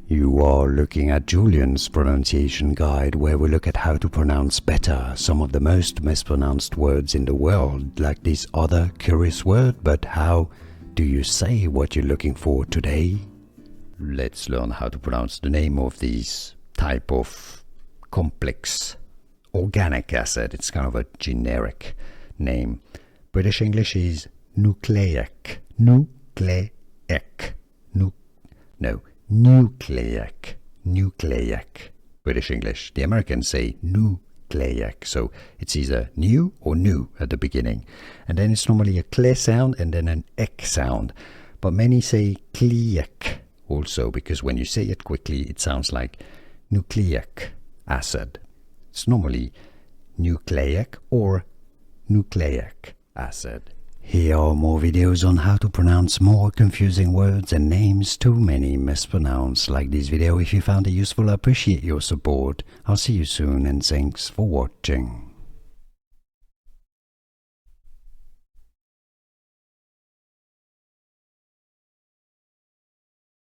You are looking at Julian's pronunciation guide, where we look at how to pronounce better some of the most mispronounced words in the world, like this other curious word. But how do you say what you're looking for today? Let's learn how to pronounce the name of this type of complex organic acid. It's kind of a generic name. British English is nucleic. Nucleic. Nucleic. British English. The Americans say nucleic. So it's either new or new at the beginning. And then it's normally a clear sound and then an ek sound. But many say cleic also, because when you say it quickly, it sounds like nucleic acid. It's normally nucleic or nucleic acid. Here are more videos on how to pronounce more confusing words and names too many mispronounced. Like this video if you found it useful. I appreciate your support. I'll see you soon and thanks for watching.